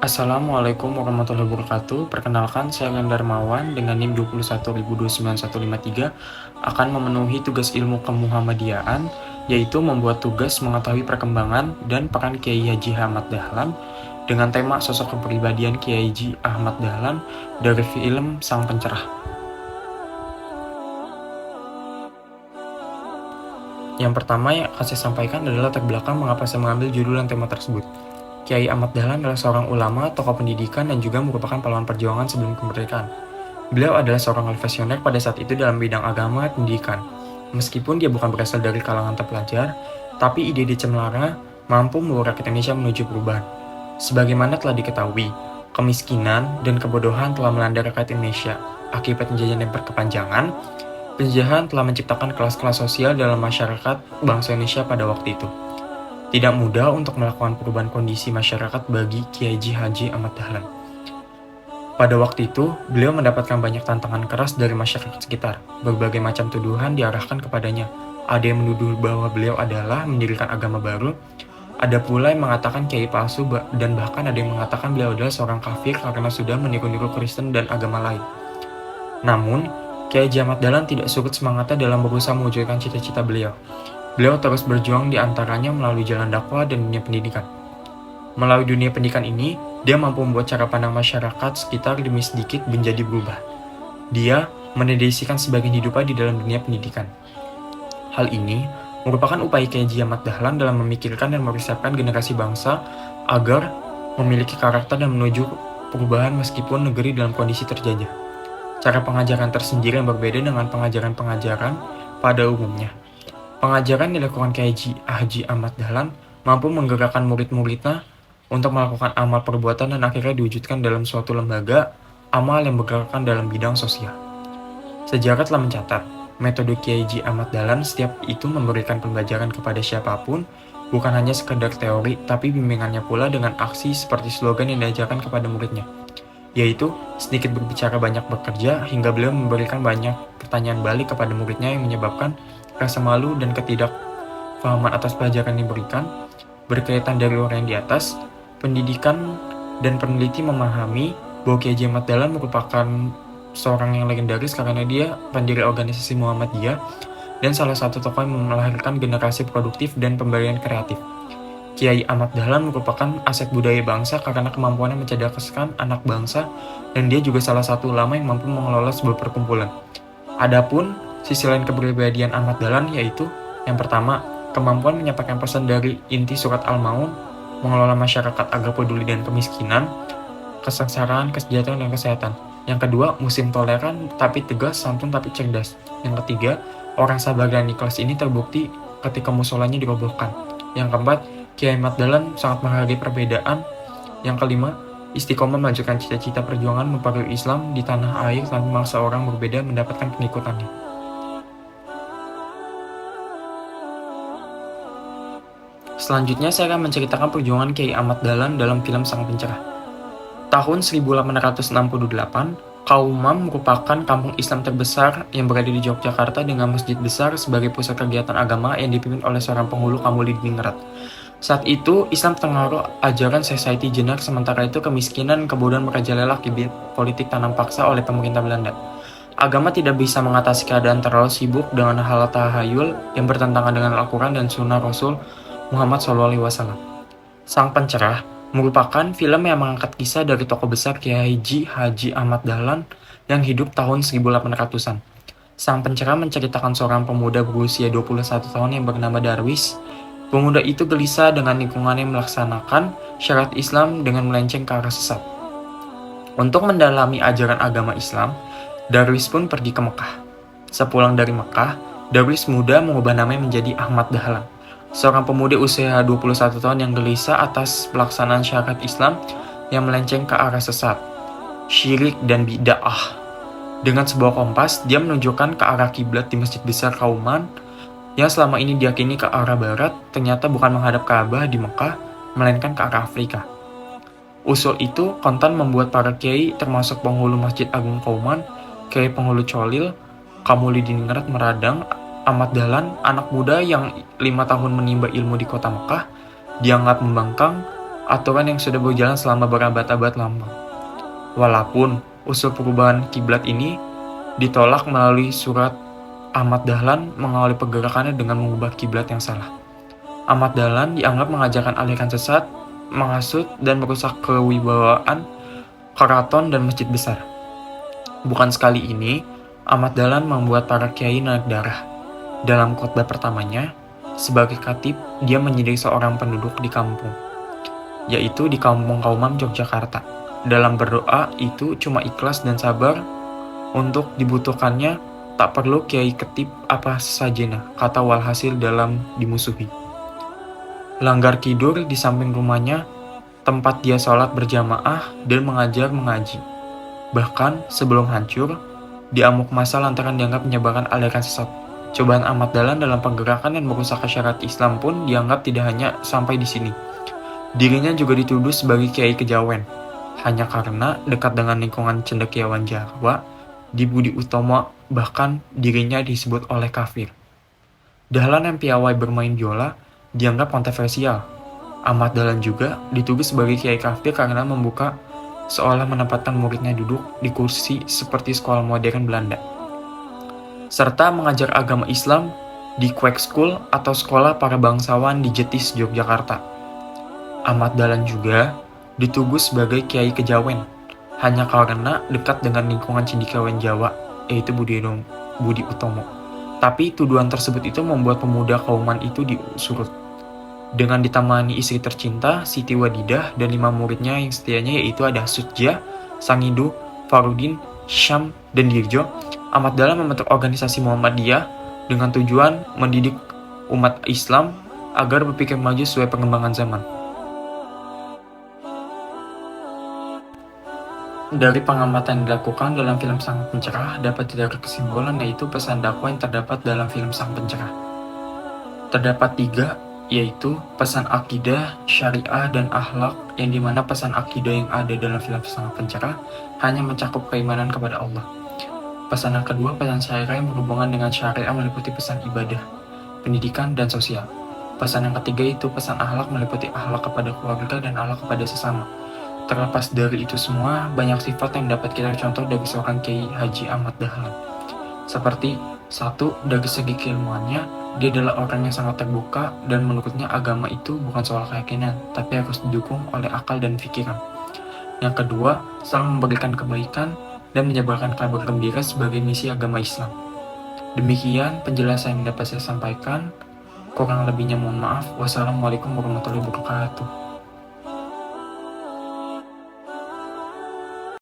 Assalamualaikum warahmatullahi wabarakatuh. Perkenalkan, saya Len Darmawan dengan NIM 21.29153 akan memenuhi tugas ilmu kemuhammadiyaan, yaitu membuat tugas mengetahui perkembangan dan peran Kiai Haji Ahmad Dahlan dengan tema sosok kepribadian Kiai Haji Ahmad Dahlan dari film Sang Pencerah. Yang pertama yang akan saya sampaikan adalah latar belakang mengapa saya mengambil judul dan tema tersebut. Kiai Ahmad Dahlan adalah seorang ulama, tokoh pendidikan, dan juga merupakan pahlawan perjuangan sebelum kemerdekaan. Beliau adalah seorang visioner pada saat itu dalam bidang agama dan pendidikan. Meskipun dia bukan berasal dari kalangan terpelajar, tapi ide-ide cemerlang mampu membawa rakyat Indonesia menuju perubahan. Sebagaimana telah diketahui, kemiskinan dan kebodohan telah melanda rakyat Indonesia. Akibat penjajahan yang berkepanjangan, penjajahan telah menciptakan kelas-kelas sosial dalam masyarakat bangsa Indonesia pada waktu itu. Tidak mudah untuk melakukan perubahan kondisi masyarakat bagi Kiai Haji Ahmad Dahlan. Pada waktu itu, beliau mendapatkan banyak tantangan keras dari masyarakat sekitar. Berbagai macam tuduhan diarahkan kepadanya. Ada yang menuduh bahwa beliau adalah mendirikan agama baru, ada pula yang mengatakan kiai palsu, dan bahkan ada yang mengatakan beliau adalah seorang kafir karena sudah meniru-niru Kristen dan agama lain. Namun, Kiai Ahmad Dahlan tidak surut semangatnya dalam berusaha mewujudkan cita-cita beliau. Beliau terus berjuang di antaranya melalui jalan dakwah dan dunia pendidikan. Melalui dunia pendidikan ini, dia mampu membuat cara pandang masyarakat sekitar demi sedikit menjadi berubah. Dia mendedikasikan sebagian hidupnya di dalam dunia pendidikan. Hal ini merupakan upaya Kiai Ahmad Dahlan dalam memikirkan dan mempersiapkan generasi bangsa agar memiliki karakter dan menuju perubahan meskipun negeri dalam kondisi terjajah. Cara pengajaran tersendiri yang berbeda dengan pengajaran-pengajaran pada umumnya. Pengajaran yang dilakukan Kiai Haji Ahmad Dahlan mampu menggerakkan murid-muridnya untuk melakukan amal perbuatan dan akhirnya diwujudkan dalam suatu lembaga amal yang bergerakkan dalam bidang sosial. Sejarah telah mencatat, metode Kiai Haji Ahmad Dahlan setiap itu memberikan pembelajaran kepada siapapun, bukan hanya sekedar teori, tapi bimbingannya pula dengan aksi seperti slogan yang diajarkan kepada muridnya, yaitu sedikit berbicara banyak bekerja, hingga beliau memberikan banyak pertanyaan balik kepada muridnya yang menyebabkan rasa malu dan ketidakpahaman atas pelajaran yang diberikan. Berkaitan dari orang yang di atas, pendidikan dan peneliti memahami bahwa Kiai Ahmad Dahlan merupakan seorang yang legendaris karena dia pendiri organisasi Muhammadiyah dan salah satu tokoh yang melahirkan generasi produktif dan pemberian kreatif. Kiai Ahmad Dahlan merupakan aset budaya bangsa karena kemampuannya mencerdaskan anak bangsa, dan dia juga salah satu ulama yang mampu mengelola sebuah perkumpulan. Adapun sisi lain kepribadian Ahmad Dahlan yaitu yang pertama, kemampuan menyampaikan pesan dari inti surat Al-Maun, mengelola masyarakat agar peduli dan kemiskinan, kesengsaraan, kesejahteraan, dan kesehatan. Yang kedua, muslim toleran tapi tegas, santun tapi cerdas. Yang ketiga, orang sabar dan ikhlas ini terbukti ketika musolanya dirobohkan. Yang keempat, Kiai Ahmad Dahlan sangat menghargai perbedaan. Yang kelima, istiqomah melanjutkan cita-cita perjuangan memperoleh Islam di tanah air tanpa memaksa orang berbeda mendapatkan pengikutannya. Selanjutnya saya akan menceritakan perjuangan Kiai Ahmad Dahlan dalam film Sang Pencerah. Tahun 1868, Kauman merupakan kampung Islam terbesar yang berada di Yogyakarta dengan masjid besar sebagai pusat kegiatan agama yang dipimpin oleh seorang penghulu Kamulidiningrat. Saat itu, Islam terpengaruh ajaran Society Jenar, sementara itu kemiskinan dan kebodohan merajalela akibat politik tanam paksa oleh pemerintah Belanda. Agama tidak bisa mengatasi keadaan terlalu sibuk dengan hal tahayul yang bertentangan dengan Al-Quran dan Sunnah Rasul Muhammad SAW. Sang Pencerah merupakan film yang mengangkat kisah dari tokoh besar Kiai Haji Ahmad Dahlan yang hidup tahun 1800-an. Sang Pencerah menceritakan seorang pemuda berusia 21 tahun yang bernama Darwis. Pemuda itu gelisah dengan lingkungannya melaksanakan syariat Islam dengan melenceng ke arah sesat. Untuk mendalami ajaran agama Islam, Darwis pun pergi ke Mekah. Sepulang dari Mekah, Darwis muda mengubah namanya menjadi Ahmad Dahlan. Seorang pemuda usia 21 tahun yang gelisah atas pelaksanaan syariat Islam yang melenceng ke arah sesat, syirik dan bid'ah. Dengan sebuah kompas, dia menunjukkan ke arah kiblat di Masjid Besar Kauman yang selama ini diyakini ke arah barat, ternyata bukan menghadap Ka'bah di Mekah, melainkan ke arah Afrika. Usul itu kontan membuat para kiai termasuk penghulu Masjid Agung Kauman, Kiai Penghulu Colil, Kamulidiningrat meradang Ahmad Dahlan, anak muda yang 5 tahun menimba ilmu di kota Mekah, dianggap membangkang aturan yang sudah berjalan selama berabad-abad lampau. Walaupun usul perubahan kiblat ini ditolak melalui surat, Ahmad Dahlan mengawali pergerakannya dengan mengubah kiblat yang salah. Ahmad Dahlan dianggap mengajarkan aliran sesat, menghasut, dan merusak kewibawaan keraton dan masjid besar. Bukan sekali ini, Ahmad Dahlan membuat para kiai naik darah. Dalam khotbah pertamanya, sebagai khatib, dia menyindir seorang penduduk di kampung, yaitu di Kampung Kauman, Yogyakarta. Dalam berdoa itu cuma ikhlas dan sabar untuk dibutuhkannya, tak perlu kiai ketip apa sajena, kata walhasil dalam dimusuhi. Langgar tidur di samping rumahnya, tempat dia sholat berjamaah dan mengajar mengaji. Bahkan sebelum hancur, diamuk massa lantaran dianggap menyebarkan aliran sesat. Cobaan Ahmad Dahlan dalam pergerakan dan merusak syariat Islam pun dianggap tidak hanya sampai di sini. Dirinya juga dituduh sebagai kiai kejawen, hanya karena dekat dengan lingkungan cendekiawan Jawa. Di Budi Utomo bahkan dirinya disebut oleh kafir. Dahlan yang piawai bermain biola dianggap kontroversial. Ahmad Dahlan juga dituduh sebagai kiai kafir karena membuka seolah menempatkan muridnya duduk di kursi seperti sekolah modern Belanda, serta mengajar agama Islam di Quake School atau sekolah para bangsawan di Jetis, Yogyakarta. Ahmad Dahlan juga dituduh sebagai kiai kejawen hanya karena dekat dengan lingkungan cendekiawan Jawa, yaitu Budi Utomo. Tapi tuduhan tersebut itu membuat pemuda Kauman itu disurut. Dengan ditemani istri tercinta, Siti Wadidah, dan 5 muridnya yang setianya, yaitu ada Sutja, Sangidu, Farudin, Syam, dan Dirjo, Ahmad Dahlan membentuk organisasi Muhammadiyah dengan tujuan mendidik umat Islam agar berpikir maju sesuai perkembangan zaman. Dari pengamatan yang dilakukan dalam film Sang Pencerah, dapat ditarik kesimpulan yaitu pesan dakwah yang terdapat dalam film Sang Pencerah. Terdapat 3, yaitu pesan akidah, syariah, dan akhlak, yang dimana pesan akidah yang ada dalam film Sang Pencerah hanya mencakup keimanan kepada Allah. Pesan yang kedua, pesan syariah yang berhubungan dengan syariah meliputi pesan ibadah, pendidikan, dan sosial. Pesan yang ketiga itu pesan akhlak meliputi akhlak kepada keluarga dan akhlak kepada sesama. Terlepas dari itu semua, banyak sifat yang dapat kita contoh dari seorang Kiai Haji Ahmad Dahlan. Seperti 1. Dari segi keilmuannya, dia adalah orang yang sangat terbuka dan menurutnya agama itu bukan soal keyakinan, tapi harus didukung oleh akal dan pikiran. Yang kedua, selalu memberikan kebaikan dan menyebarkan kabar gembira sebagai misi agama Islam. Demikian penjelasan yang dapat saya sampaikan. Kurang lebihnya mohon maaf. Wassalamualaikum warahmatullahi wabarakatuh.